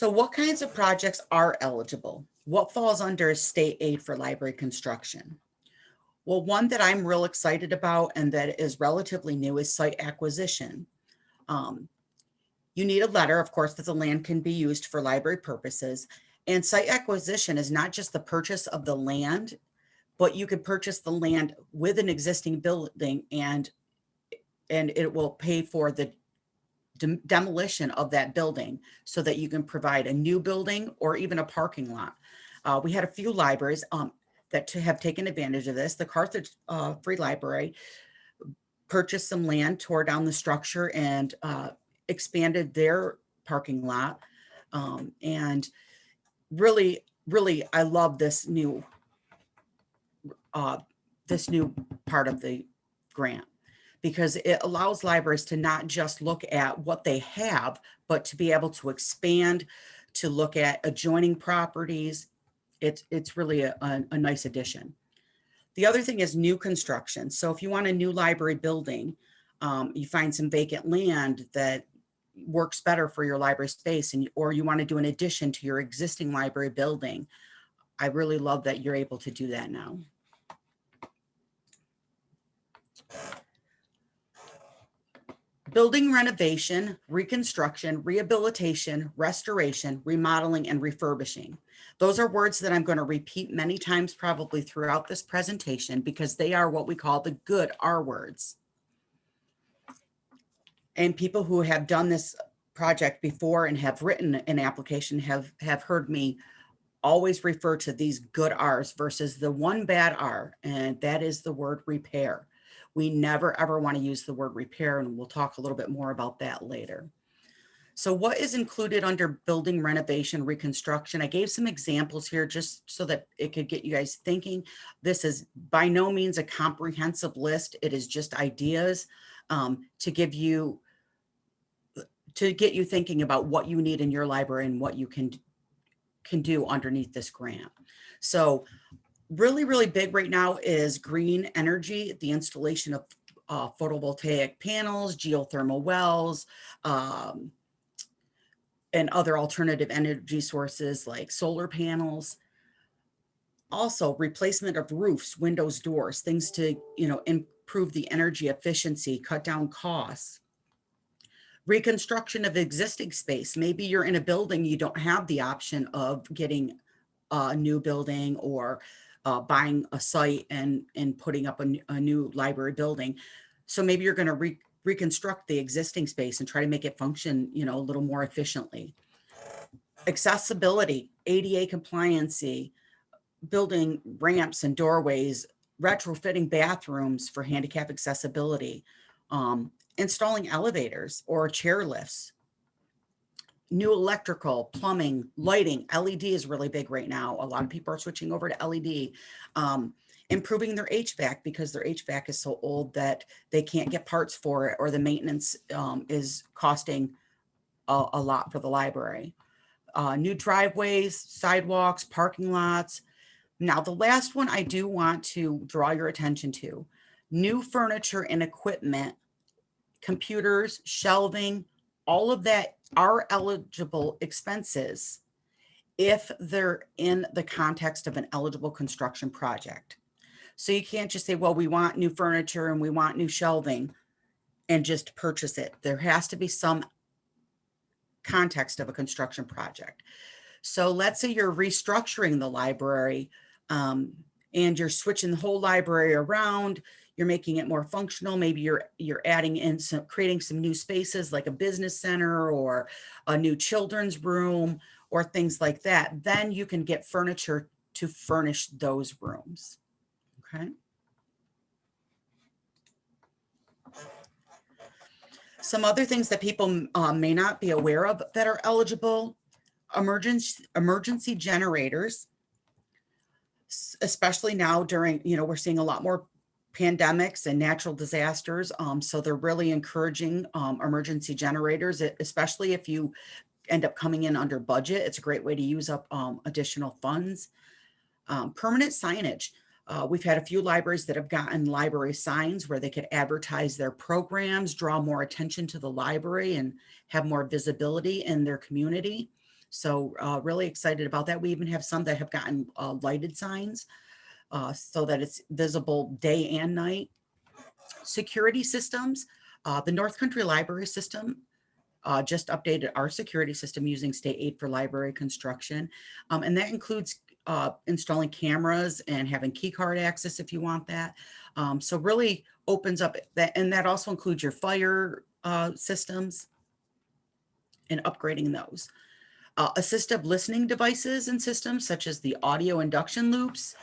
So what kinds of projects are eligible? What falls under state aid for library construction? Well, one that I'm real excited about and that is relatively new is site acquisition. You need a letter, of course, that the land can be used for library purposes. And site acquisition is not just the purchase of the land, but you can purchase the land with an existing building and it will pay for the demolition of that building so that you can provide a new building or even a parking lot. We had a few libraries that have taken advantage of this. The Carthage Free Library purchased some land, tore down the structure, and expanded their parking lot. And really, I love this new part of the grant, because it allows libraries to not just look at what they have, but to be able to expand, to look at adjoining properties. It's really a nice addition. The other thing is new construction. So if you want a new library building, you find some vacant land that works better for your library space, or you want to do an addition to your existing library building, I really love that you're able to do that now. Building renovation, reconstruction, rehabilitation, restoration, remodeling, and refurbishing. Those are words that I'm going to repeat many times probably throughout this presentation, because they are what we call the good R words. And people who have done this project before and have written an application have heard me always refer to these good R's versus the one bad R, and that is the word repair. We never ever want to use the word repair, and we'll talk a little bit more about that later. So what is included under building renovation, reconstruction? I gave some examples here just so that it could get you guys thinking. This is by no means a comprehensive list. It is just ideas to get you thinking about what you need in your library and what you can do underneath this grant. So really big right now is green energy, the installation of photovoltaic panels, geothermal wells, and other alternative energy sources like solar panels. Also, replacement of roofs, windows, doors, things to improve the energy efficiency, cut down costs. Reconstruction of existing space. Maybe you're in a building, you don't have the option of getting a new building or buying a site and putting up a new library building. So maybe you're going to reconstruct the existing space and try to make it function, a little more efficiently. Accessibility, ADA compliancy, building ramps and doorways, retrofitting bathrooms for handicap accessibility, installing elevators or chair lifts, new electrical, plumbing, lighting. LED is really big right now. A lot of people are switching over to LED. Improving their HVAC because their HVAC is so old that they can't get parts for it, or the maintenance is costing a lot for the library. New driveways, sidewalks, parking lots. Now, the last one I do want to draw your attention to: new furniture and equipment, computers, shelving, all of that are eligible expenses if they're in the context of an eligible construction project. So you can't just say, well, we want new furniture and we want new shelving and just purchase it. There has to be some context of a construction project. So let's say you're restructuring the library and you're switching the whole library around. You're making it more functional. Maybe you're adding in creating some new spaces like a business center or a new children's room or things like that. Then you can get furniture to furnish those rooms. Okay. Some other things that people may not be aware of that are eligible: emergency generators, especially now during, we're seeing a lot more pandemics and natural disasters. So they're really encouraging emergency generators, especially if you end up coming in under budget. It's a great way to use up additional funds. Permanent signage. We've had a few libraries that have gotten library signs where they could advertise their programs, draw more attention to the library, and have more visibility in their community. So really excited about that. We even have some that have gotten lighted signs so that it's visible day and night. Security systems, the North Country Library System just updated our security system using state aid for library construction. And that includes installing cameras and having key card access if you want that. So really opens up that, and that also includes your fire systems and upgrading those. Assistive listening devices and systems such as the audio induction loops,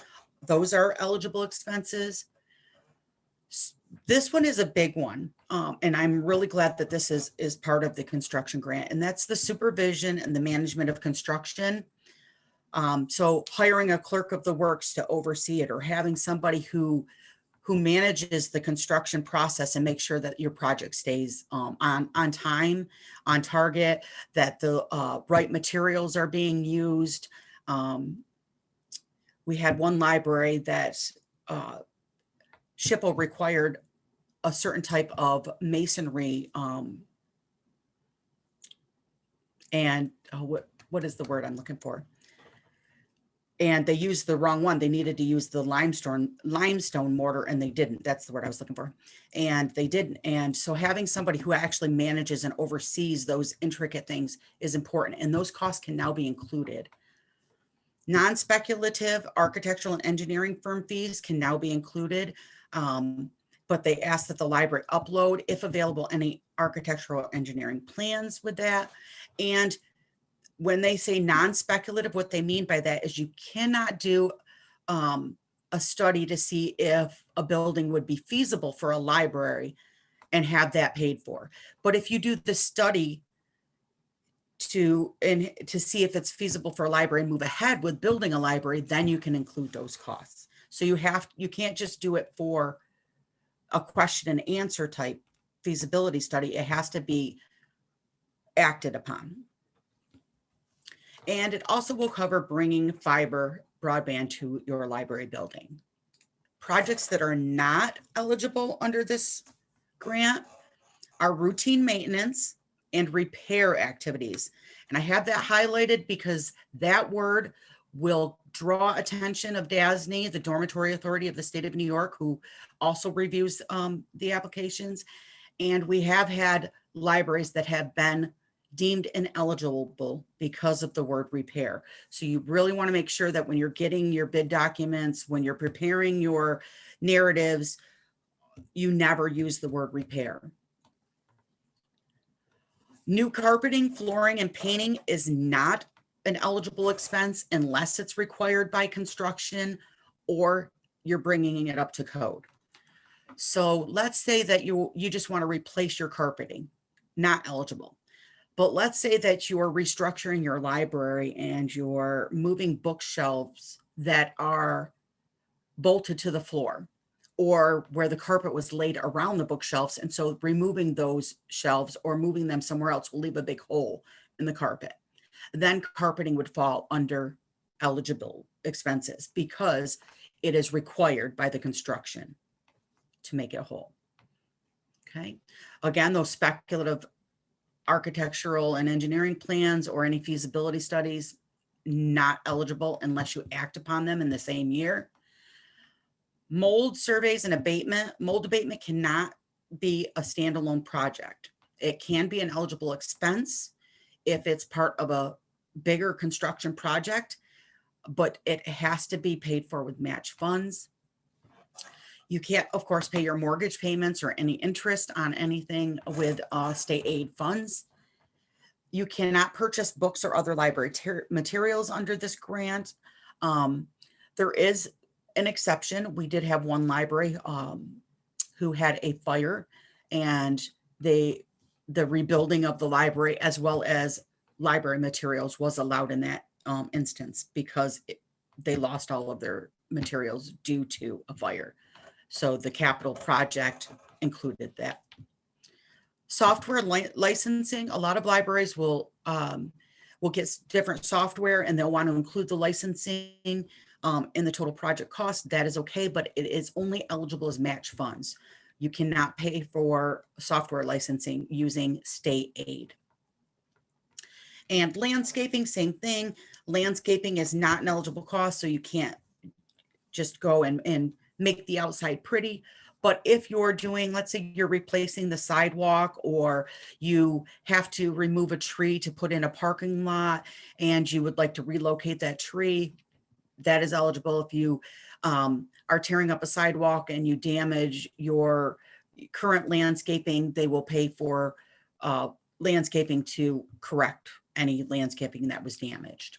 those are eligible expenses. This one is a big one, and I'm really glad that this is part of the construction grant, and that's the supervision and the management of construction. So hiring a clerk of the works to oversee it, or having somebody who manages the construction process and makes sure that your project stays on time, on target, that the right materials are being used. We had one library that SHPO required a certain type of masonry, and what is the word I'm looking for? And they used the wrong one. They needed to use the limestone mortar, and they didn't. That's the word I was looking for. And they didn't. And so having somebody who actually manages and oversees those intricate things is important. And those costs can now be included. Non-speculative architectural and engineering firm fees can now be included. But they ask that the library upload, if available, any architectural engineering plans with that. And when they say non-speculative, what they mean by that is you cannot do a study to see if a building would be feasible for a library and have that paid for. But if you do the study to see if it's feasible for a library and move ahead with building a library, then you can include those costs. So you can't just do it for a question and answer type feasibility study. It has to be acted upon. And it also will cover bringing fiber broadband to your library building. Projects that are not eligible under this grant are routine maintenance and repair activities. And I have that highlighted because that word will draw attention of DASNY, the Dormitory Authority of the State of New York, who also reviews the applications. And we have had libraries that have been deemed ineligible because of the word repair. So you really want to make sure that when you're getting your bid documents, when you're preparing your narratives, you never use the word repair. New carpeting, flooring, and painting is not an eligible expense unless it's required by construction or you're bringing it up to code. So let's say that you just want to replace your carpeting, not eligible. But let's say that you're restructuring your library and you're moving bookshelves that are bolted to the floor, or where the carpet was laid around the bookshelves. And so removing those shelves or moving them somewhere else will leave a big hole in the carpet. Then carpeting would fall under eligible expenses because it is required by the construction to make it whole. Okay. Again, those speculative architectural and engineering plans or any feasibility studies, not eligible unless you act upon them in the same year. Mold surveys and abatement. Mold abatement cannot be a standalone project. It can be an eligible expense if it's part of a bigger construction project, but it has to be paid for with match funds. You can't, of course, pay your mortgage payments or any interest on anything with state aid funds. You cannot purchase books or other library materials under this grant. There is an exception. We did have one library who had a fire, and the rebuilding of the library as well as library materials was allowed in that instance because they lost all of their materials due to a fire. So the capital project included that. Software licensing. A lot of libraries will get different software and they'll want to include the licensing in the total project cost. That is okay, but it is only eligible as match funds. You cannot pay for software licensing using state aid. And landscaping, same thing. Landscaping is not an eligible cost, so you can't just go and make the outside pretty. But if you're doing, let's say you're replacing the sidewalk, or you have to remove a tree to put in a parking lot and you would like to relocate that tree, that is eligible. If you are tearing up a sidewalk and you damage your current landscaping, they will pay for landscaping to correct any landscaping that was damaged.